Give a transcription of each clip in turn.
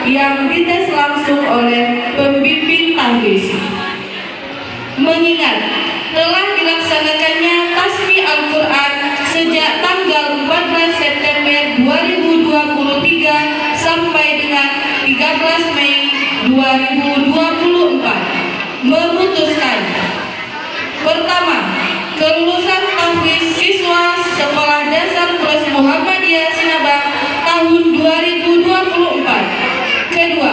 yang dites langsung oleh pembimbing tahfiz. Mengingat telah dilaksanakannya tasmi Al-Quran sejak tanggal 14 September 2023 sampai dengan 13 Mei 2024, memutuskan: pertama, kelulusan tahfiz siswa Sekolah Dasar Plus Muhammadiyah Sinabang tahun 2024. Kedua,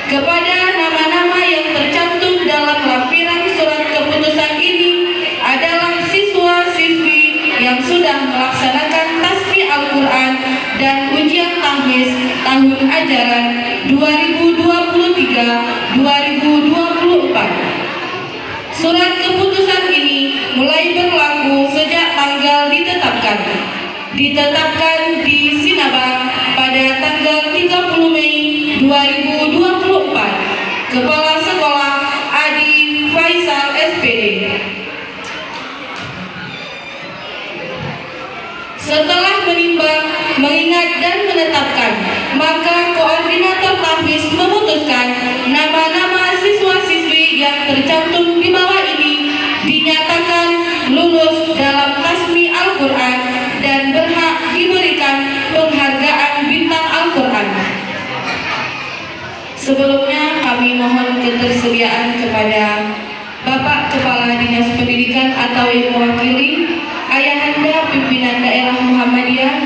kepada nama-nama yang tercantum dalam lampiran surat keputusan ini adalah siswa-siswi yang sudah melaksanakan tasmi Al-Quran dan ujian tahfiz tahun ajaran 2023-2024. Surat keputusan ini mulai berlaku sejak tanggal ditetapkan di Sinabang pada tanggal 30 Mei 2024. Kepala Sekolah Adi Faisal SPD. Setelah menimbang, mengingat dan menetapkan, maka koordinator tahfiz memutuskan nama-nama siswa-siswi yang tercantum di bawah ini dinyatakan lulus dalam tasmi Al-Quran dan berhak diberikan penghargaan bintang Al-Quran. Sebelumnya kami mohon ketersediaan kepada Bapak Kepala Dinas Pendidikan atau yang mewakili, Ayahanda Pimpinan Daerah Muhammadiyah,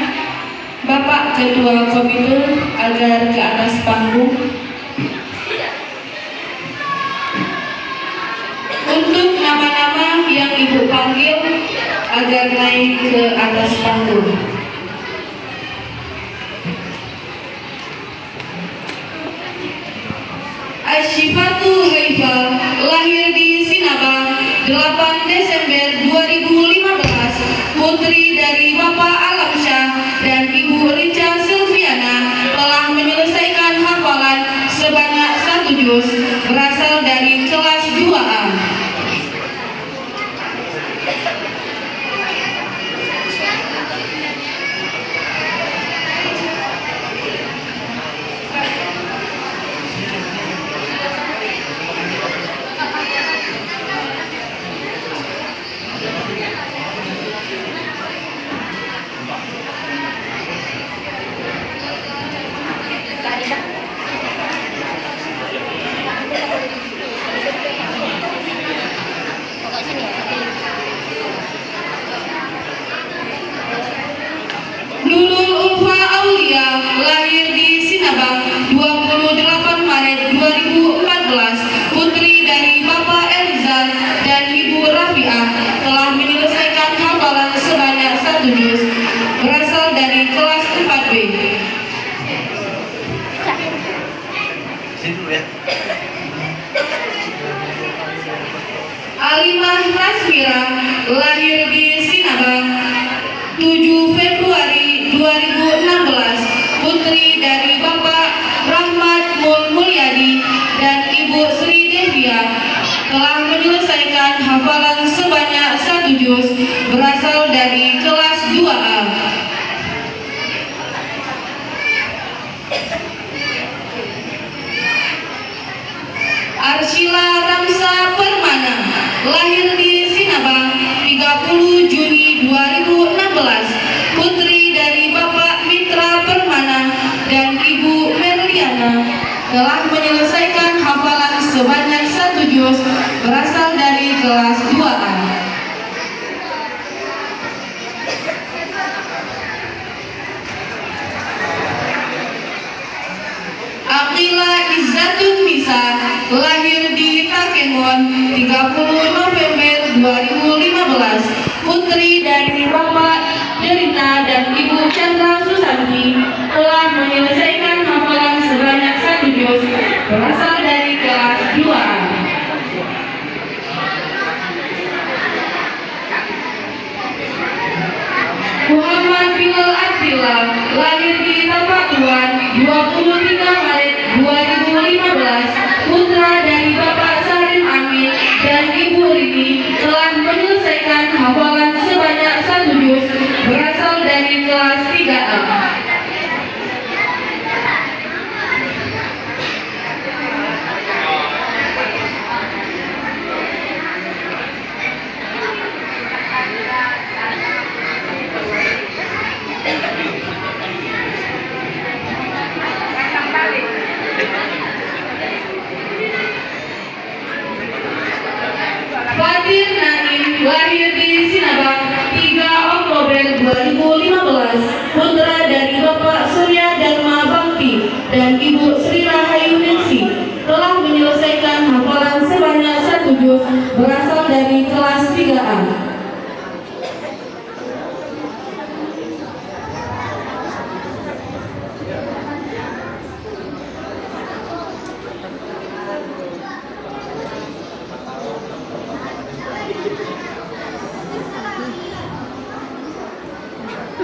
Bapak Ketua Komite agar ke atas panggung. Untuk nama-nama yang Ibu panggil agar naik ke atas panggung. Asyifatu Haifa, lahir di Sinabang 8 Desember 2015, putri dari Bapak Alamsyah dan Ibu Rica Silviana, telah menyelesaikan hafalan sebanyak 1 juz berasal dari kelas 2A. Lahir di Sinabang 28 Maret 2014, putri dari Bapak Elizal dan Ibu Rafiah, telah menyelesaikan hafalan sebanyak 1 juz berasal dari kelas 4B. Alimah Rasmira, lahir di Sinabang 7 Februari 2016, putri dari Bapak Rahmat Mulyadi dan Ibu Sri Devia, telah menyelesaikan hafalan sebanyak 1 juz berasal dari kelas 2A. Arshila Ramsa Permana, lahir di Sinabang 30 Juni 2016, putri dari Bapak Mitra Permana dan Ibu Merliana, telah menyelesaikan hafalan sebanyak 1 juz berasal dari kelas 2A. Aqila Izzatun Nisa, lahir di Takengon 30 November 2015, putri dari Bapak Derina dan Ibu Chandra Susanti, telah menyelesaikan hafalan sebanyak 1 juz berasal dari kelas 2A. Muhammad Bilal Abdillah, lahir di Tapakuan 23 Maret 2015, putra dari Bapak Sarim Amin dan Ibu Rini, telah menyelesaikan hafalan sebanyak 1 juz berasal dari kelas 3A. berasal dari kelas 3A.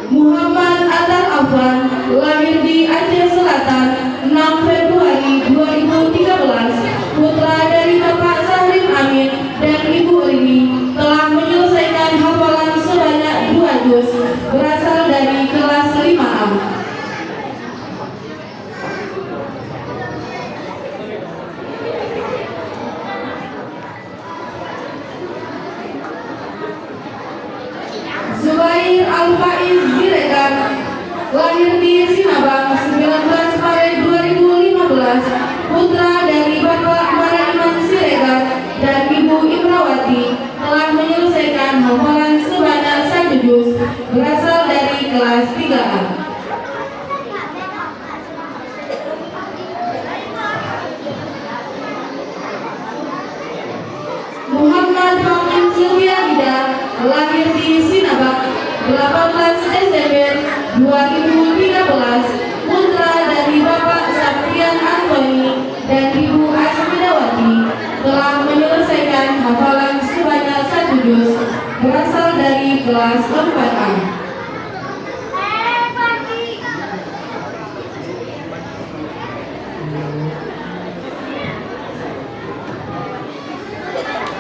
Muhammad Atar Afwan, lahir di Aceh Selatan 6 Februari 2013, putra dari Bapak Salim Amin dan Ibu Rini, telah menyelesaikan hafalan sebanyak 2 juz, berasal dari kelas 5A. Zubair Al-Faiz Ziregar, lahir di Sinabang 19 Maret 2015, putra dari Bapak Maraiman Siregar dan Ibu Imrawati, telah menyelesaikan hafalan sebanyak 1 juz, berasal dari kelas 3A. Muhammad Famin Sylviahida, lahir di Sinabang 18 Desember 2013, putra dari Bapak Saprian Antoni dan Ibu Asmidawati, telah menyelesaikan hafalan sebanyak 1 juz, berasal dari kelas 4A.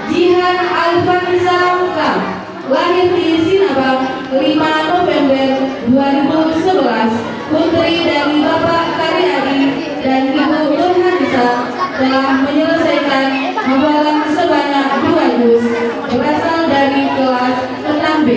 Jihan Alfanisa Muka, lahir di Sinabang 5 November 2011, putri dari Bapak Karyadi dan Ibu Nurhanisa, telah menyelesaikan hafalan sebanyak 2 juz, berasal dari kelas 6B.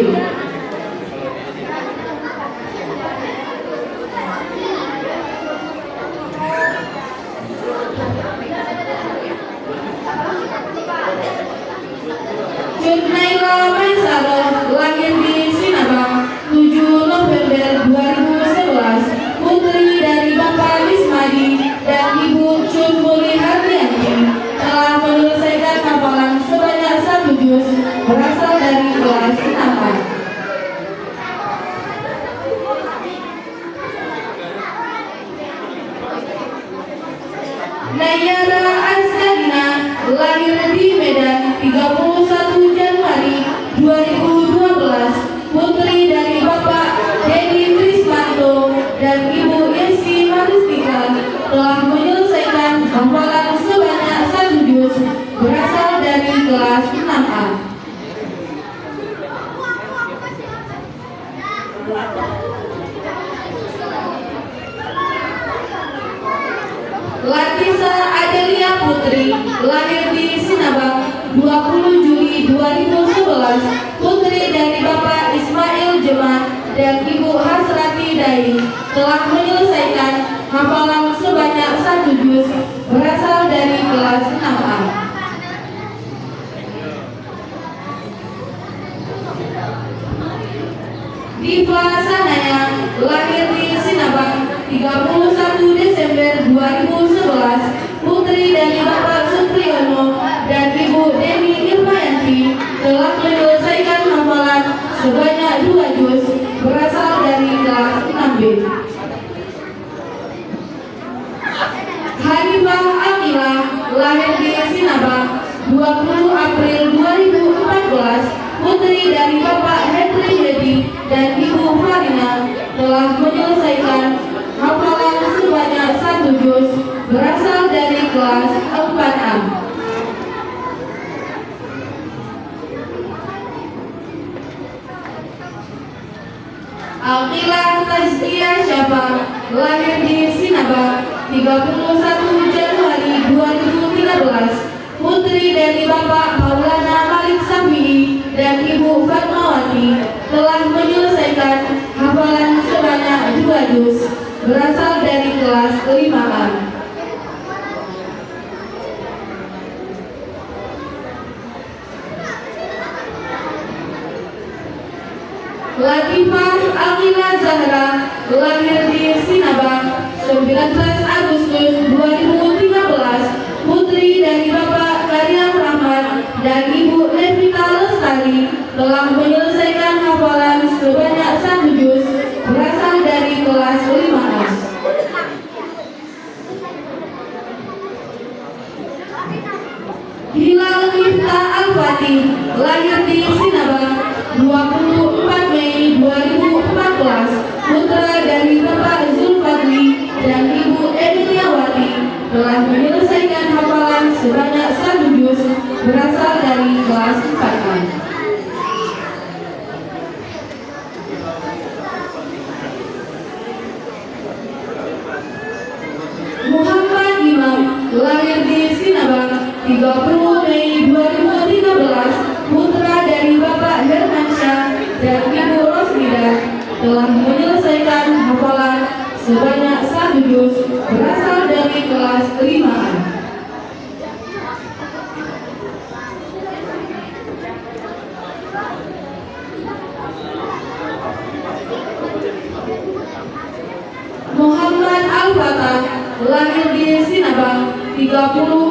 Naila Maisaro, lahir di Sinabang 7 November 2011, putri dari Bapak Wismadi dan Ibu Chun Muli Hardianti, telah menyelesaikan hafalan sebanyak 1 juz, berasal dari kelas 6A. Nayara Azkarina, lahir di Medan 31 Januari 2012, putri dari Bapak Dedi Trismanto dan Ibu Yesi Maristika, telah menyelesaikan hafalan sebanyak 1 juz, berasal dari kelas 6A. Latisa Adelia Putri, lahir di Sinabang 20 Juli 2011, putri dari Bapak Ismail Jeman dan Ibu Hasrati Dai, telah menyelesaikan hafalan sebanyak 1 juz, berasal dari kelas 6A. Diva Sanaya, lahir di Sinabang 31 Desember 2011, putri dari Bapak Supriyono dan Ibu Deni Irmayanti, telah menyelesaikan hafalan sebanyak 2 juz, berasal dari kelas 6B. Hanifah Akila, lahir di Sinabang 20 April 2014, putri dari Bapak Hetri Hedi dan Ibu Farina, telah menyelesaikan hafalan sebanyak 1 juz, berasal dari kelas 4A. Alqilah Tazkiyah Syafa, lahir di Sinabang 31 Januari 2013, putri dari Bapak Maulana Malik Safi'i dan Ibu Fatmawati, telah menyelesaikan hafalan sebanyak 2 juz, berasal dari kelas 5A. Latifah Akila Zahra, lahir di Sinabang 19 Agustus 2013, putri dari Bapak Karyam Rahmat dan Ibu 30 Mei 2013, putra dari Bapak Hermansyah dan Ibu Rosmida telah menyelesaikan hafalan sebanyak 1 juz berasal dari kelas 5A. Muhammad Al-Fatah lahir di Sinabang 30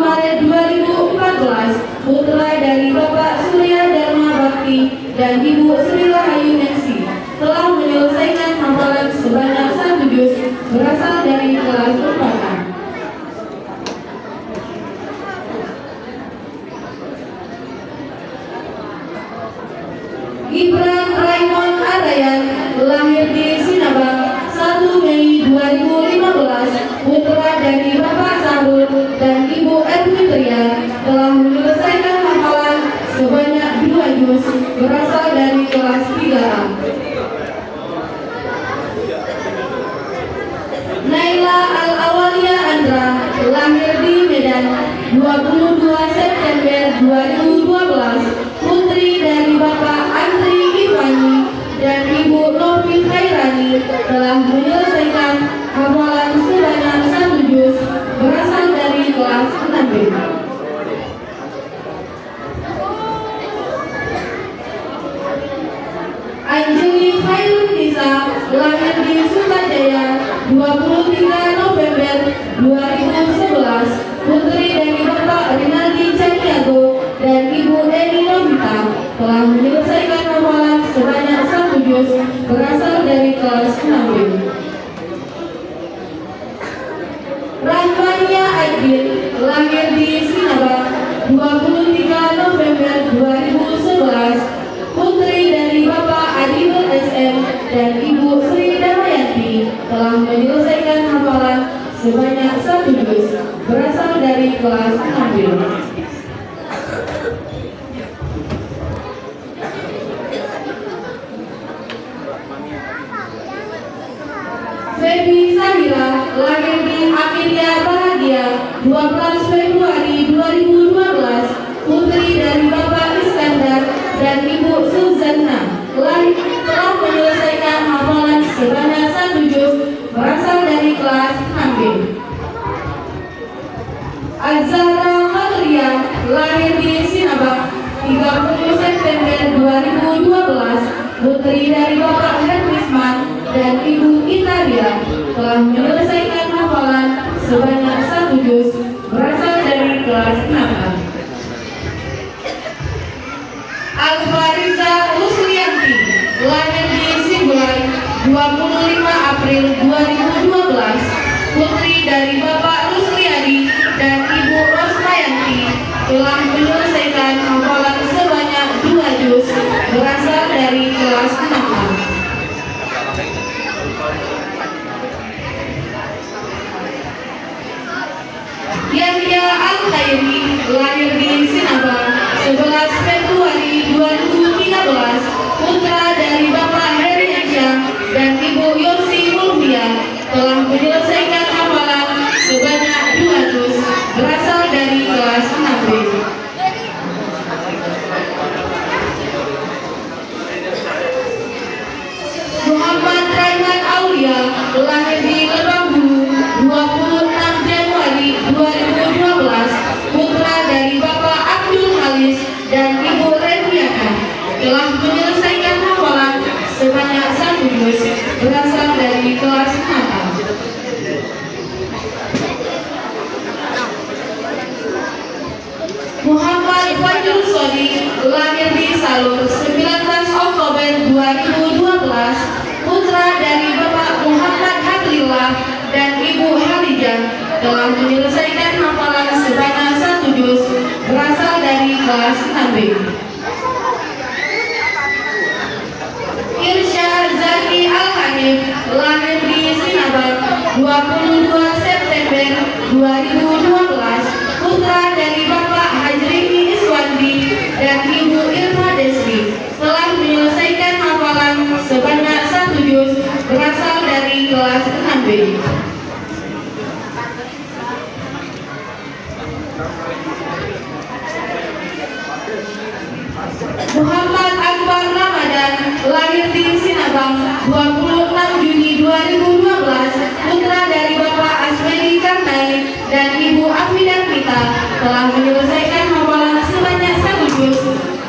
Maret 2014, putra dari Bapak Surya Dharma Bakti dan Ibu Sri Rahayu Nensi, telah menyelesaikan hafalan sebanyak 1 juz berasal dari kelas 4A. Gibran Raymond Arayan lahir di Sinabang 1 Mei 2015, putra dari Bapak Sahrul dan Ibu Ermitria, telah menyelesaikan hafalan sebanyak 2 juz berasal dari kelas 3A. Naila Al-Awalia Andra lahir di Medan 22 September 2012, putri dari Bapak Andri Ivani dan Ibu Novi Khairani, telah menyelesaikan hafalan sebanyak 1 juz berasal dari kelas 6B. Anjeli Khairun Nisa lahir di Sutajaya 23 November 2011, putri dari Bapak Rinaldi Caniago dan Ibu Eni Novita, telah menyelesaikan hafalan sebanyak 1 juz berasal dari kelas 6B. Rahmania Aidin lahir di Sinabang 23 November 2011, putri dari Bapak Adibul SM dan Ibu Sri Damayanti, telah menyelesaikan hafalan sebanyak 1 juz berasal dari kelas 6B. Febi Sahira lahir di Akhirnya Bahagia 12 Februari 2012, putri dari Bapak Iskandar dan Ibu Suzanna, telah menyelesaikan hafalan sebanyak 1 juz berasal dari kelas 6B. Azhara Madria lahir di Sinabang 30 September 2012, putri dari Bapak Hermisman dan Ibu Italia, telah menyelesaikan hafalan sebanyak 1 juz berasal dari kelas 6A. Alfariza Ruslianti lahir di Sibulan 25 April 2012, putri dari Bapak Rusliadi dan Ibu Rosmayanti, telah menyelesaikan hafalan sebanyak 2 juz berasal dari kelas 6A. Yahya Al-Khairi lahir di Sinabang 11 Februari 2013, putra dari Bapak Heri Aisyah dan Ibu Yosi Mulvia, telah menyelesaikan hafalan sebanyak 2 juz berasal dari kelas 6B. Muhammad Raiman Aulia lahir di Lebak Bulus 26 Januari 2012, putra dari Bapak Abdul Halis dan Ibu Reviana, telah menyelesaikan hafalan sebanyak 1 juz berasal dari kelas 6A. Muhammad Fajrul Sodi lahir di Salur 19 Oktober 2012, putra dari Bapak Muhammad Hablillah dan Ibu Halijah, telah menyelesaikan hafalan sebanyak 1 juz berasal dari kelas 6B. Irsya Zaki Al-Hanif lahir di Sinabang 22 September 2012, putra dari Bapak Hajrihi Iswandi dan Ibu Irma Desri, telah menyelesaikan hafalan sebanyak 1 juz berasal dari kelas 6B. 26 Juni 2012, putra dari Bapak Asmedi Karnai dan Ibu Afidan Pita telah menyelesaikan hafalan sebanyak 1 juz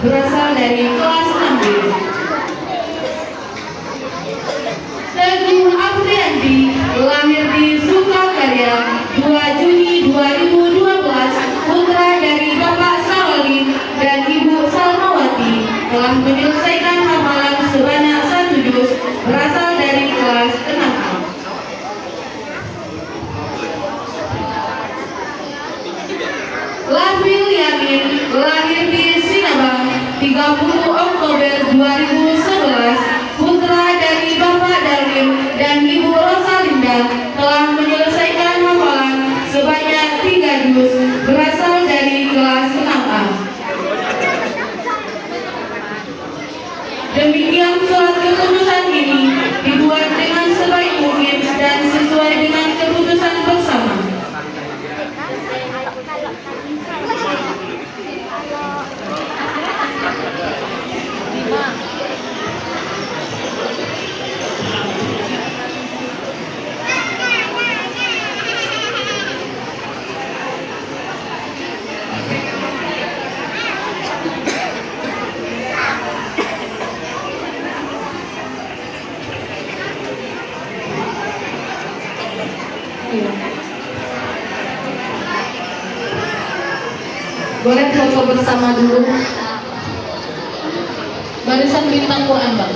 berasal dari kelas 6B. Teguh Afriandi lahir di Sukakarya 2 Juni 2012, putra dari Bapak Sawali dan Ibu Salmawati telah menyelesaikan hafalan sebanyak 1 juz berasal dari kelas 6A. Lafil Yamin lahir di Sinabang 30 Oktober 2011, putra dari Bapak Darlim dan Ibu Rosalinda telah menyelesaikan hafalan sebanyak 3 juz berasal dari kelas 6A. Demikian surat keputusan ini dibuat dengan sebaik mungkin dan sesuai dengan keputusan bersama. Boleh foto bersama dulu. Barisan bintang Quran, Bang.